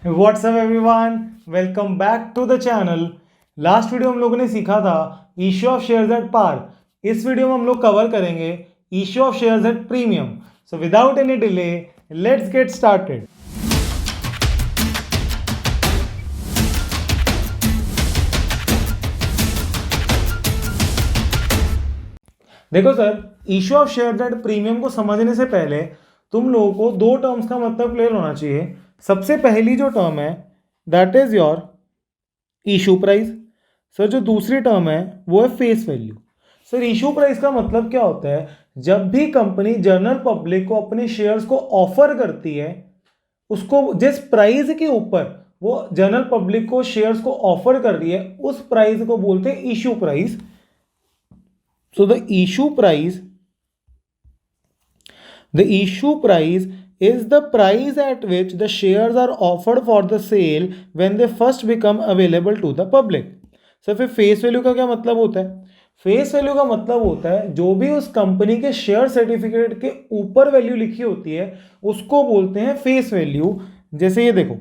WhatsApp everyone, welcome back to the channel. Last video हम लोगों ने सीखा था issue of shares at par. इस वीडियो में हम लोग कवर करेंगे issue of shares at premium. So without any delay let's get started. देखो sir, issue of shares at premium को समझने से पहले तुम लोगों को दो टर्म्स का मतलब क्लियर होना चाहिए। सबसे पहली जो टर्म है that is your issue price. Sir जो दूसरी टर्म है वो है face value. Sir issue price का मतलब क्या होता है? जब भी कंपनी जनरल पब्लिक को अपने शेयर्स को ऑफर करती है, उसको जिस प्राइस के ऊपर वो जनरल पब्लिक को शेयर्स को ऑफर कर रही है उस प्राइस को बोलते हैं issue price. So the issue price is the price at which the shares are offered for the sale when they first become available to the public। Sir फिर फेस वैल्यू का क्या मतलब होता है? फेस वैल्यू का मतलब होता है जो भी उस कंपनी के शेयर सर्टिफिकेट के ऊपर वैल्यू लिखी होती है उसको बोलते हैं फेस वैल्यू। जैसे ये देखो,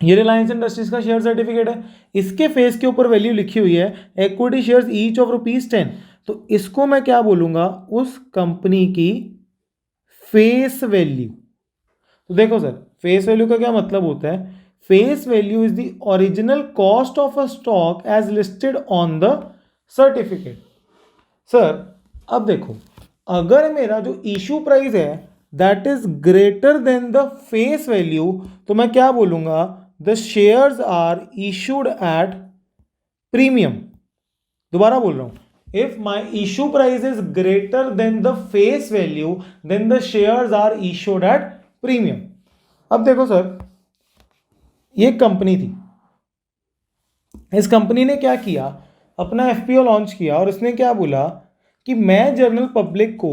ये रिलायंस इंडस्ट्रीज का शेयर सर्टिफिकेट है, इसके फेस के ऊपर वैल्यू लिखी हुई है इक्विटी शेयर्स ईच ऑफ ₹10। तो इसको मैं क्या बोलूंगा? उस कंपनी की फेस वैल्यू। तो देखो सर, फेस वैल्यू का क्या मतलब होता है? Face value is the original cost of a stock as listed on the certificate. Sir अब देखो, अगर मेरा जो इशू प्राइस है that is greater than the face value तो मैं क्या बोलूंगा? The shares are issued at premium. दोबारा बोल रहा हूं, if my issue price is greater than the face value then the shares are issued at premium। अब देखो सर, ये कंपनी थी, इस कंपनी ने क्या किया? अपना एफपीओ लॉन्च किया और इसने क्या बोला कि मैं जनरल पब्लिक को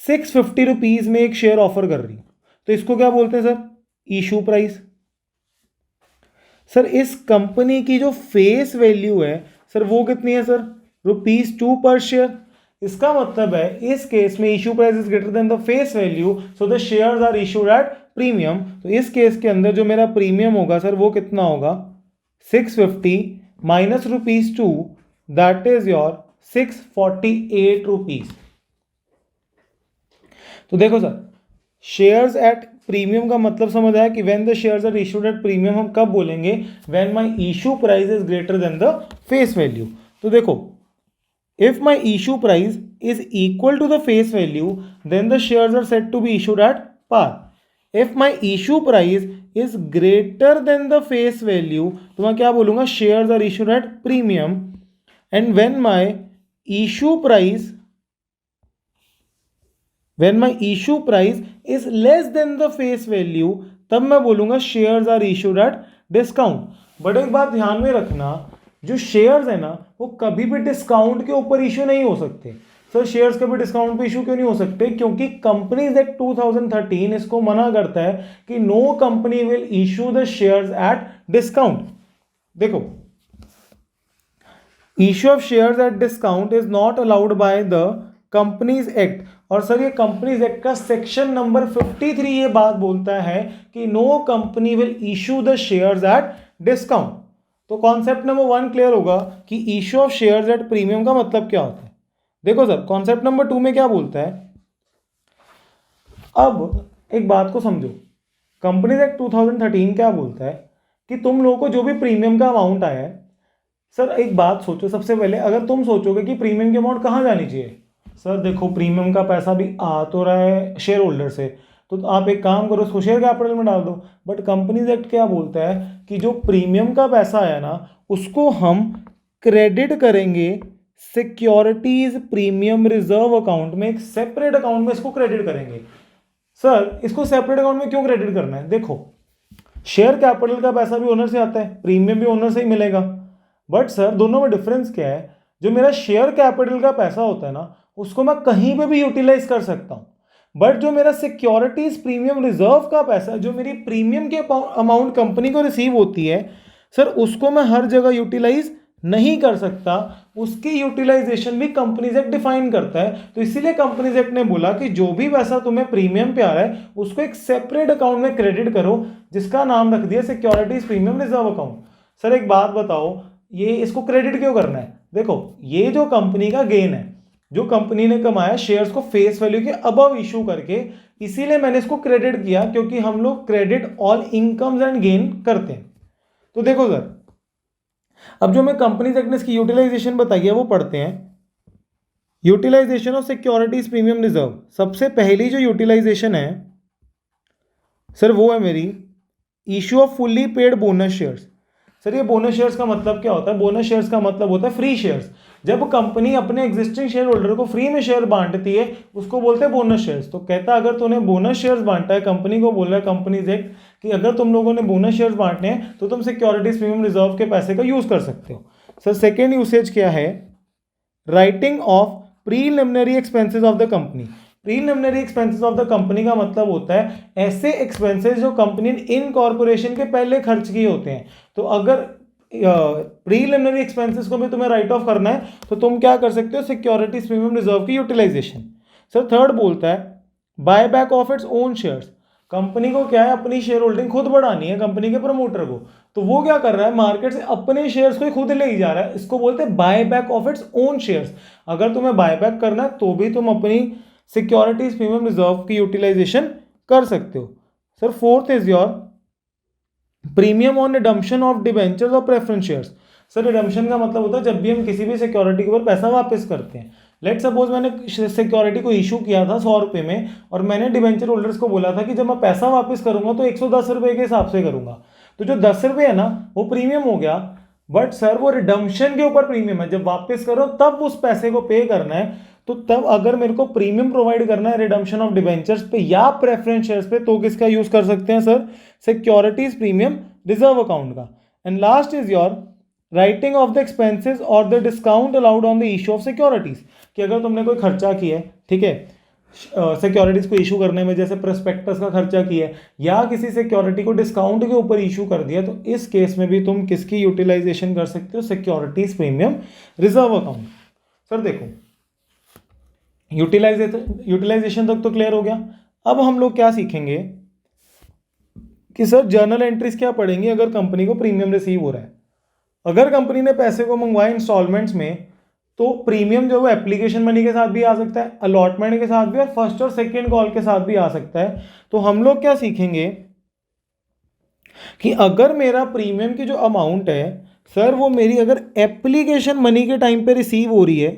₹650 में एक शेयर ऑफर कर रही हूं। तो इसको क्या बोलते हैं सर? Issue price. सर इस कंपनी की जो फेस वैल्यू है सर वो कितनी है सर? ₹2 पर शेयर। इसका मतलब है इस केस में issue price is greater than the face value so the shares are issued at premium. तो इस केस के अंदर जो मेरा प्रीमियम होगा सर वो कितना होगा? 650 माइनस ₹2 दैट इज योर ₹648। तो देखो सर, शेयर्स एट प्रीमियम का मतलब समझ आया कि when the shares are issued at premium हम कब बोलेंगे? When my issue price is greater than the face value. तो देखो, if my issue price is equal to the face value then the shares are said to be issued at par। if my issue price is greater than the face value तो मैं क्या बोलूंगा? shares are issued at premium। and when my issue price is less than the face value तब मैं बोलूंगा shares are issued at discount। But एक बात ध्यान में रखना, जो शेयर्स है ना वो कभी भी डिस्काउंट के ऊपर इशू नहीं हो सकते। सर शेयर्स कभी डिस्काउंट पे इशू क्यों नहीं हो सकते? क्योंकि कंपनीज एक्ट 2013 इसको मना करता है कि no company will issue the shares at discount. देखो, issue of shares at discount is not allowed by the companies act. और सर ये कंपनीज एक्ट का सेक्शन नंबर 53 ये बात बोलता है कि no company will issue the shares at discount. तो कॉन्सेप्ट नंबर 1 क्लियर होगा कि issue of shares at premium का मतलब क्या होता है। देखो सर, कॉन्सेप्ट नंबर 2 में क्या बोलता है? अब एक बात को समझो, कंपनीज एक्ट 2013 क्या बोलता है कि तुम लोगों को जो भी प्रीमियम का अमाउंट आया है, सर एक बात सोचो, सबसे पहले अगर तुम सोचोगे कि प्रीमियम की अमाउंट कहाँ जानी चाहिए, सर देखो प्रीमियम का पैसा भी आ तो रहा है शेयर होल्डर से, तो आप एक काम करो उसको शेयर कैपिटल में डाल दो। बट कंपनीज एक्ट क्या बोलता है कि जो प्रीमियम का पैसा आया ना उसको हम क्रेडिट करेंगे सिक्योरिटीज प्रीमियम रिजर्व अकाउंट में, एक सेपरेट अकाउंट में इसको क्रेडिट करेंगे। सर इसको सेपरेट अकाउंट में क्यों क्रेडिट करना है? देखो, शेयर कैपिटल का पैसा भी ओनर से आता है, प्रीमियम भी ओनर से ही मिलेगा। बट सर दोनों में डिफरेंस क्या है? जो मेरा शेयर कैपिटल का पैसा होता है ना उसको मैं कहीं पे भी यूटिलाइज कर सकता हूं। बट जो मेरा सिक्योरिटीज प्रीमियम रिजर्व का पैसा, जो मेरी प्रीमियम के अमाउंट कंपनी को रिसीव होती है, सर उसको मैं हर जगह यूटिलाइज नहीं कर सकता, उसकी यूटिलाइजेशन भी कंपनीज एक्ट डिफाइन करता है। तो इसीलिए कंपनीज एक्ट ने बोला कि जो भी पैसा तुम्हें प्रीमियम पे आ रहा है उसको एक सेपरेट अकाउंट में क्रेडिट करो, जिसका नाम रख दिया securities premium reserve account. Sir एक बात बताओ, ये इसको क्रेडिट क्यों करना है? देखो, ये जो कंपनी का गेन है, जो कंपनी ने कमाया शेयर्स को फेस वैल्यू के अबव इशू करके, इसीलिए मैंने इसको क्रेडिट किया, क्योंकि हम लोग credit all incomes and gain करते हैं। तो देखो सर, अब जो मैं कंपनी एक्ट ने इसकी यूटिलाइजेशन बताई है वो पढ़ते हैं। Utilization of securities premium reserve, सबसे पहली जो यूटिलाइजेशन है सर वो है मेरी issue of fully paid bonus shares. Sir ये बोनस शेयर्स का मतलब क्या होता है? बोनस शेयर्स का मतलब होता है फ्री शेयर्स। जब कंपनी अपने एग्जिस्टिंग शेयर होल्डर को फ्री में शेयर बांटती है उसको बोलते हैं बोनस शेयर्स। तो कहता है अगर तूने बोनस शेयर्स बांटा है, कंपनी को बोल रहा है कंपनीज एक्ट कि अगर तुम लोगों ने बोनस शेयर्स बांटने हैं तो तुम सिक्योरिटीज प्रीमियम रिजर्व के पैसे का यूज कर सकते हो। सर सेकेंड यूसेज क्या है? Writing of preliminary expenses of the company. Preliminary expenses of the company का मतलब होता है ऐसे एक्सपेंसेस जो कंपनी ने इनकॉर्पोरेशन के पहले खर्च किए होते हैं। तो अगर प्रीलिमिनरी एक्सपेंसेस को भी तुम्हें राइट ऑफ करना है तो तुम क्या कर सकते हो? सिक्योरिटीज प्रीमियम रिजर्व की यूटिलाइजेशन। सर थर्ड बोलता है buy back of its own shares. Company को क्या है? अपनी शेयर होल्डिंग खुद बढ़ानी है कंपनी के प्रमोटर को, तो वो क्या कर रहा है? मार्केट से अपने शेयर्स को खुद ले जा रहा है। इसको बोलते हैं buy back of its own shares. अगर तुम्हें बाय बैक करना है तो भी तुम अपनी सिक्योरिटीज प्रीमियम रिजर्व की यूटिलाइजेशन कर सकते हो। Sir fourth is your premium on redemption of debentures और प्रेफरेंस शेयर्स। सर रिडम्पशन का मतलब होता है जब भी हम किसी भी सिक्योरिटी के ऊपर पैसा वापस करते हैं। लेट सपोज मैंने सिक्योरिटी को इशू किया था 100 रुपये में और मैंने डिबेंचर होल्डर्स को बोला था कि जब मैं पैसा वापस करूंगा तो 110 रुपये के हिसाब से करूंगा। तो जो 10 रुपये है ना वो प्रीमियम हो गया, बट सर वो रिडम्पशन के ऊपर प्रीमियम है। जब वापस करो तब उस पैसे को पे करना है। तो तब अगर मेरे को प्रीमियम प्रोवाइड करना है रिडम्पशन ऑफ डिबेंचर्स पे या प्रेफरेंस शेयर्स पे तो किसका यूज कर सकते हैं sir? Securities premium reserve account का। And last is your writing off the expenses और the discount allowed on the issue of securities. कि अगर तुमने कोई खर्चा किया है, ठीक है, सिक्योरिटीज को इशू करने में, जैसे प्रोस्पेक्टस का खर्चा किया है या किसी सिक्योरिटी को डिस्काउंट के ऊपर इशू कर दिया, तो इस केस में भी तुम किसकी यूटिलाइजेशन कर सकते हो? Securities premium reserve account. Sir देखो, यूटिलाइजेशन तक तो क्लियर हो गया। अब हम लोग क्या सीखेंगे कि सर जर्नल एंट्रीज क्या पढ़ेंगे अगर कंपनी को प्रीमियम रिसीव हो रहा है। अगर कंपनी ने पैसे को मंगवाए इंस्टॉलमेंट्स में तो प्रीमियम जो है एप्लीकेशन मनी के साथ भी आ सकता है, अलॉटमेंट के साथ भी, और फर्स्ट और सेकेंड कॉल के साथ भी आ सकता है। तो हम लोग क्या सीखेंगे कि अगर मेरा प्रीमियम की जो अमाउंट है सर वो मेरी अगर एप्लीकेशन मनी के टाइम पे रिसीव हो रही है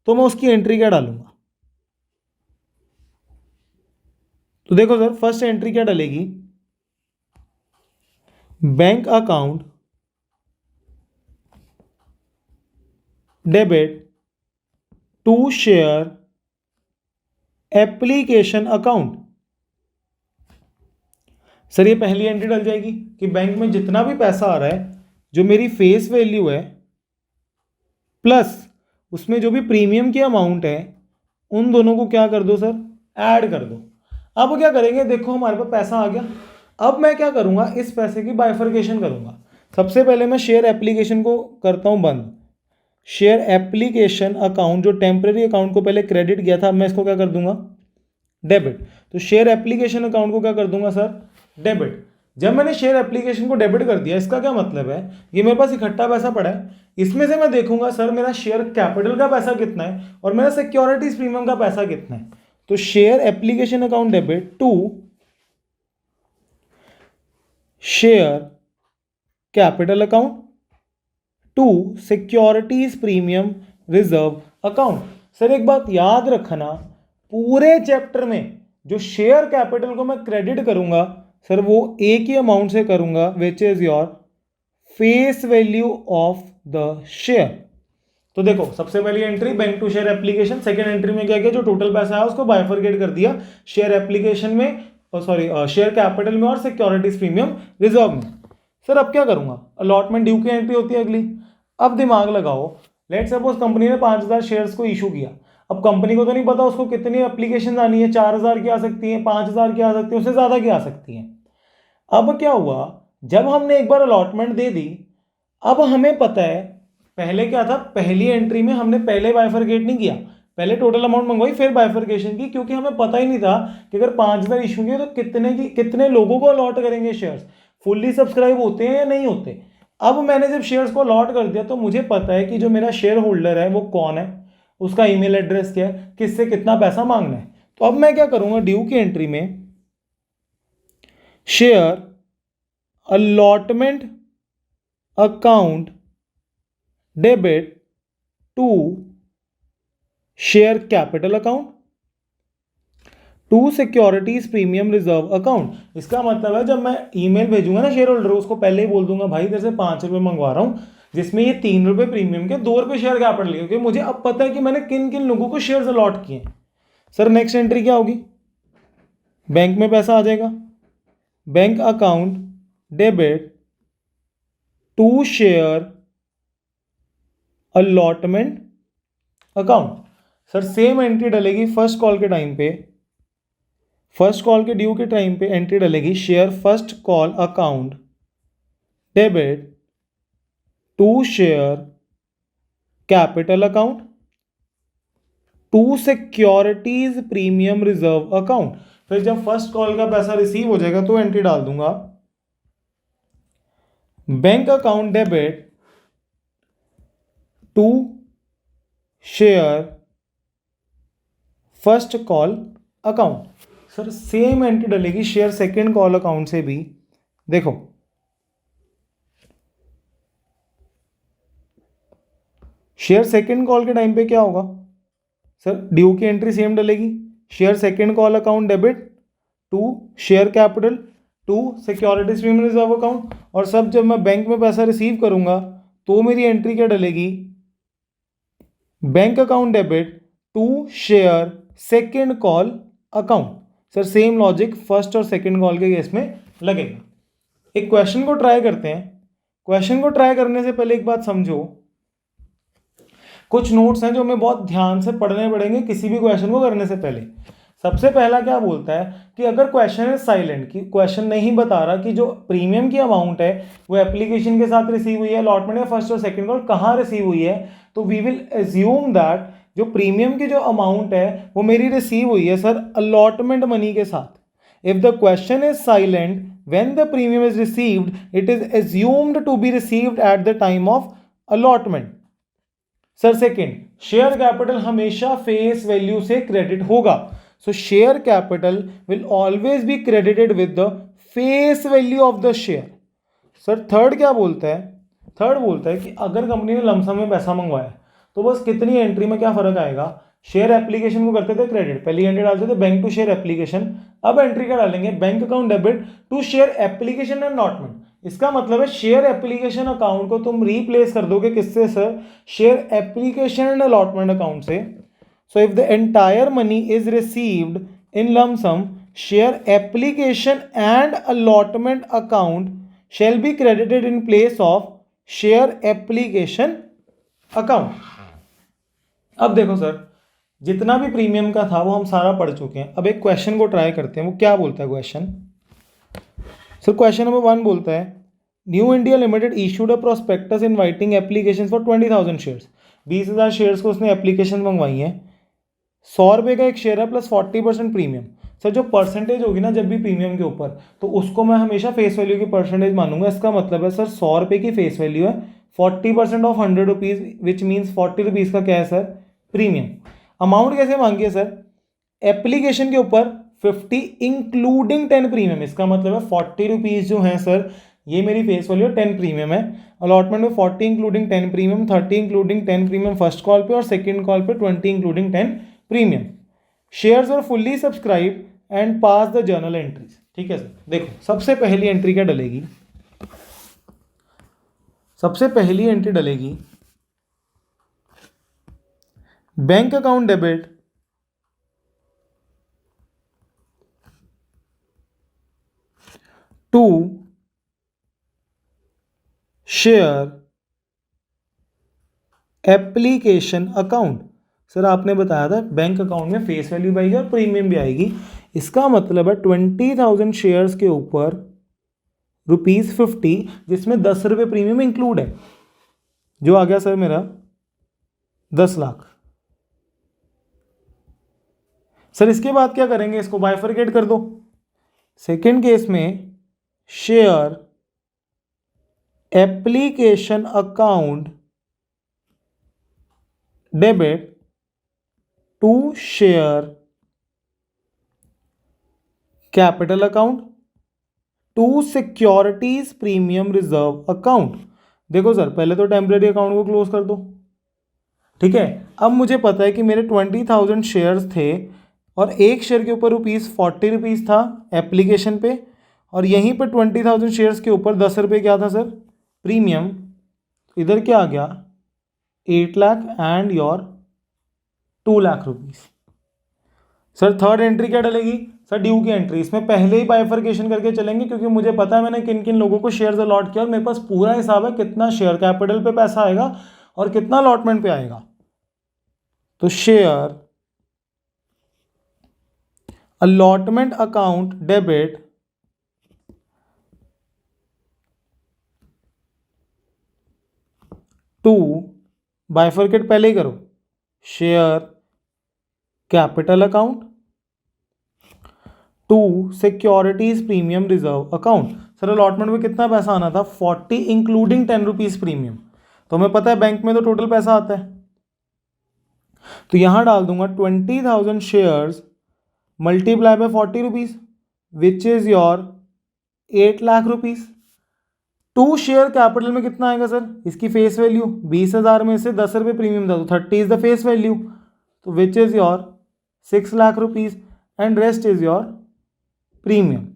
तो मैं उसकी एंट्री क्या डालूंगा? तो देखो सर, फर्स्ट एंट्री क्या डलेगी? Bank account debit to share application account. Sir ये पहली एंट्री डल जाएगी कि बैंक में जितना भी पैसा आ रहा है जो मेरी फेस वैल्यू है प्लस उसमें जो भी प्रीमियम की अमाउंट है उन दोनों को क्या कर दो सर? ऐड कर दो। अब क्या करेंगे? देखो हमारे पास पैसा आ गया, अब मैं क्या करूंगा? इस पैसे की बाइफर्केशन करूंगा। सबसे पहले मैं शेयर एप्लीकेशन को करता हूं बंद। शेयर एप्लीकेशन अकाउंट जो टेम्परेरी अकाउंट को पहले क्रेडिट किया था, मैं इसको क्या कर दूंगा? डेबिट। तो शेयर एप्लीकेशन अकाउंट को क्या कर दूंगा सर? डेबिट। जब मैंने शेयर एप्लीकेशन को डेबिट कर दिया, इसका क्या मतलब है? ये मेरे पास इकट्ठा पैसा पड़ा है, इसमें से मैं देखूंगा सर मेरा शेयर कैपिटल का पैसा कितना है और मेरा सिक्योरिटीज प्रीमियम का पैसा कितना है। तो share application account debit to share capital account to securities premium reserve account. Sir एक बात याद रखना, पूरे चैप्टर में जो शेयर कैपिटल को मैं क्रेडिट करूंगा सर वो एक ही अमाउंट से करूंगा, which is your face value of the share. तो देखो, सबसे पहली entry bank to share application, second entry में क्या किया? जो टोटल पैसा है उसको बाइफरकेट कर दिया शेयर एप्लीकेशन में, शेयर कैपिटल में और सिक्योरिटीज प्रीमियम रिजर्व में। सर अब क्या करूंगा? अलॉटमेंट ड्यू की एंट्री होती है अगली। अब दिमाग लगाओ, लेट सपोज कंपनी ने 5000 शेयर्स को इशू किया। अब कंपनी को तो नहीं पता उसको कितनी एप्लीकेशन आनी है, 4000 की आ सकती है, 5000 की आ सकती है, उससे ज़्यादा की आ सकती है। अब क्या हुआ? जब हमने एक बार अलॉटमेंट दे दी, अब हमें पता है पहले क्या था, पहली एंट्री में हमने पहले बाइफरकेट नहीं किया, पहले टोटल अमाउंट मंगवाई फिर बाइफरकेशन की, क्योंकि हमें पता ही नहीं था कि अगर 5,000 इशू किए तो कितने लोगों को अलॉट करेंगे शेयर्स, फुल्ली सब्सक्राइब होते हैं या नहीं होते। अब मैंने जब शेयर्स को अलॉट कर दिया तो मुझे पता है कि जो मेरा शेयर होल्डर है वो कौन है, उसका ईमेल एड्रेस क्या है, किससे कितना पैसा मांगना है। तो अब मैं क्या करूंगा, ड्यू की एंट्री में share allotment account debit to share capital account to securities premium reserve account. इसका मतलब है जब मैं ईमेल भेजूंगा ना शेयर होल्डर, उसको पहले ही बोल दूंगा भाई तेरे से 5 रुपये मंगवा रहा हूं, जिसमें ये 3 रुपये प्रीमियम के, 2 रुपये शेयर कैपिटल के, क्योंकि मुझे अब पता है कि मैंने किन किन लोगों को शेयर्स अलॉट किए हैं। सर नेक्स्ट एंट्री क्या होगी, बैंक में पैसा आ जाएगा, bank account debit to share allotment account. Sir same entry डलेगी फर्स्ट कॉल के टाइम पे, फर्स्ट कॉल के ड्यू के टाइम पे एंट्री डलेगी share first call account debit to share capital account to securities premium reserve account. फिर जब first call का पैसा रिसीव हो जाएगा तो एंट्री डाल दूंगा bank account debit to share first call account. Sir same entry डलेगी शेयर सेकेंड कॉल अकाउंट से भी। देखो शेयर सेकेंड कॉल के टाइम पे क्या होगा, सर ड्यू की एंट्री सेम डलेगी, share second call account debit to share capital to securities premium reserve account. और सब जब मैं बैंक में पैसा रिसीव करूंगा तो मेरी एंट्री क्या डलेगी, bank account debit to share second call account. Sir same logic first और सेकेंड कॉल के केस में लगेगा। एक क्वेश्चन को ट्राई करते हैं। क्वेश्चन को ट्राई करने से पहले एक बात समझो, कुछ नोट्स हैं जो हमें बहुत ध्यान से पढ़ने पड़ेंगे किसी भी क्वेश्चन को करने से पहले। सबसे पहला क्या बोलता है कि अगर क्वेश्चन है साइलेंट, कि क्वेश्चन नहीं बता रहा कि जो प्रीमियम की अमाउंट है वो एप्लीकेशन के साथ रिसीव हुई है, अलॉटमेंट या फर्स्ट और सेकंड कॉल कहाँ रिसीव हुई है, तो वी विल एज्यूम दैट जो प्रीमियम की जो अमाउंट है वो मेरी रिसीव हुई है सर अलॉटमेंट मनी के साथ। If the question is silent when the premium is received it is assumed to be received at the time of allotment. Sir second, share capital हमेशा फेस वैल्यू से credit होगा, so share capital will always be credited with the face value of the share. Sir third क्या बोलता है, third बोलता है कि अगर कंपनी ने लमसम में पैसा मंगवाया तो बस कितनी एंट्री में क्या फर्क आएगा, शेयर एप्लीकेशन को करते थे क्रेडिट, पहली एंट्री डालते थे बैंक टू शेयर एप्लीकेशन, अब एंट्री क्या डालेंगे bank account debit to share application and allotment. इसका मतलब है शेयर एप्लीकेशन अकाउंट को तुम रिप्लेस कर दोगे किससे sir, share application and allotment account से। So if the entire money is received in lump sum share application and allotment account shall be credited in place of share application account। अब देखो sir जितना भी premium का था वो हम सारा पढ़ चुके हैं। अब एक क्वेश्चन को ट्राई करते हैं, वो क्या बोलता है क्वेश्चन। सर क्वेश्चन नंबर 1 बोलता है new India limited issued a prospectus inviting application for 20,000 shares. 20,000 shares को उसने एप्लीकेशन मंगवाई है, 100 रुपये का एक शेयर है प्लस 40% प्रीमियम। सर जो परसेंटेज होगी ना जब भी प्रीमियम के ऊपर, तो उसको मैं हमेशा फेस वैल्यू की परसेंटेज मानूंगा। इसका मतलब है सर 100 रुपये की फेस वैल्यू है, 40% of 100 rupees which means 40 rupees का क्या है सर प्रीमियम। अमाउंट कैसे मांगी है सर, एप्लीकेशन के ऊपर 50 इंक्लूडिंग 10 प्रीमियम। इसका मतलब है 40 रुपीज़ जो है सर ये मेरी फेस वैल्यू 10 प्रीमियम है। अलॉटमेंट में 40 including 10 premium, 30 including 10 premium first call पे और सेकंड कॉल पे 20 including 10 premium. Shares are fully subscribe and pass the journal entries. ठीक है सर, देखो सबसे पहली एंट्री क्या डलेगी, सबसे पहली एंट्री डलेगी bank account debit to share application account. Sir आपने बताया था बैंक अकाउंट में फेस वैल्यू भी आएगी और प्रीमियम भी आएगी। इसका मतलब है 20,000 शेयर्स के ऊपर ₹50 जिसमें 10 रुपये प्रीमियम इंक्लूड है। जो आ गया सर मेरा 10 लाख। सर इसके बाद क्या करेंगे, इसको बाइफरकेट कर दो। सेकेंड केस में share application account debit to share capital account to securities premium reserve account. देखो सर पहले तो टेम्परेरी अकाउंट को क्लोज कर दो, ठीक है। अब मुझे पता है कि मेरे 20,000 शेयर्स थे और एक शेयर के ऊपर ₹40 था एप्लीकेशन पे, और यहीं पर 20,000 शेयर्स के ऊपर 10 रुपये क्या था सर, प्रीमियम। इधर क्या आ गया 8 lakh and your 2 lakh rupees. Sir third entry क्या डलेगी सर, ड्यू की एंट्री। इसमें पहले ही बाइफरकेशन करके चलेंगे क्योंकि मुझे पता है मैंने किन किन लोगों को शेयर्स अलॉट किया और मेरे पास पूरा हिसाब है कितना शेयर कैपिटल पे पैसा आएगा और कितना अलॉटमेंट पे आएगा। तो share allotment account debit to, bifurcate पहले ही करो, share capital account to securities premium reserve account. Sir allotment में कितना पैसा आना था 40 इंक्लूडिंग 10 रुपीज प्रीमियम। तो हमें पता है बैंक में तो टोटल पैसा आता है, तो यहां डाल दूंगा 20,000 shares multiply by 40 rupees which is your 8 lakh rupees. To share capital में कितना आएगा सर, इसकी फेस वैल्यू 20,000 में से 10 रुपये प्रीमियम था तो 30 इज द फेस वैल्यू, तो विच is your 6 lakh rupees and rest is your premium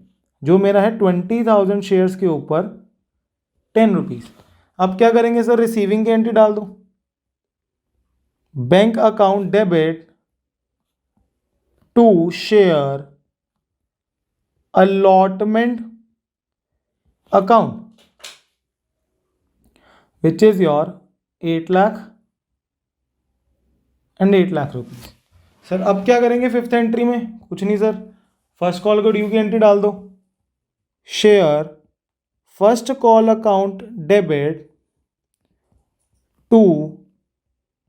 जो मेरा है 20,000 शेयर्स के ऊपर 10 रुपीज। अब क्या करेंगे सर, रिसीविंग की एंट्री डाल दो, bank account debit to share allotment account which is your 8 lakh and 8 lakh rupees. Sir अब क्या करेंगे फिफ्थ एंट्री में, कुछ नहीं सर, फर्स्ट कॉल को ड्यू की एंट्री डाल दो, share first call account debit to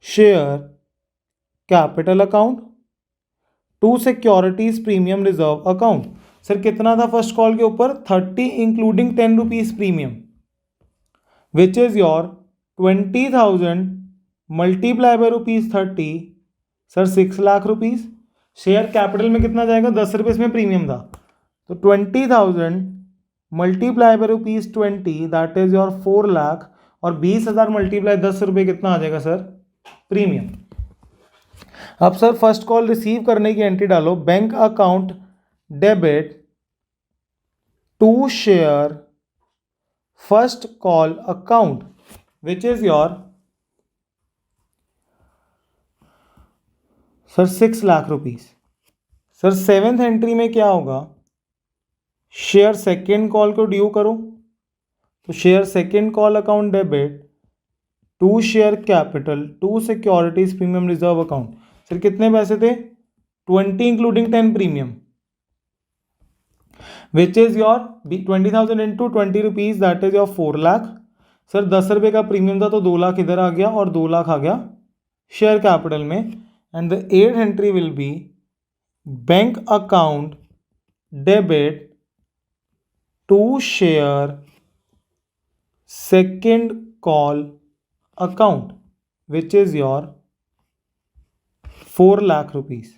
share capital account to securities premium reserve account. Sir कितना था फर्स्ट कॉल के ऊपर 30 including 10 rupees premium which is your 20,000 multiply bye ₹30 sir 6 lakh rupees. Share capital में कितना जाएगा 10 रुपये इसमें प्रीमियम था, तो 20,000 multiply by ₹20 that is your 4 lakh, और 20,000 मल्टीप्लाई 10 रुपये कितना आ जाएगा सर, प्रीमियम। अब सर फर्स्ट कॉल रिसीव करने की एंट्री डालो, bank account debit to share first call account which is your sir 6 lakh rupees. Sir seventh entry में क्या होगा, शेयर सेकेंड कॉल को ड्यू करो, तो share second call account debit to share capital to securities premium reserve account. Sir कितने पैसे थे 20 including 10 premium which is your 20,000 into 20 rupees that is your 4 lakh. Sir 10 रुपये का प्रीमियम था तो 2 लाख इधर आ गया और 2 लाख आ गया शेयर कैपिटल में, and the eight entry will be bank account debit to share second call account which is your 4 lakh rupees.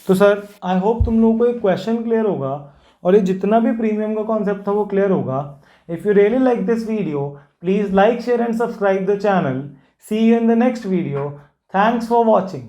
तो सर आई होप तुम लोगों को एक क्वेश्चन क्लियर होगा और ये जितना भी प्रीमियम का कॉन्सेप्ट था वो क्लियर होगा। If you really like this video please like share and subscribe the channel. See you in the next video. Thanks for watching.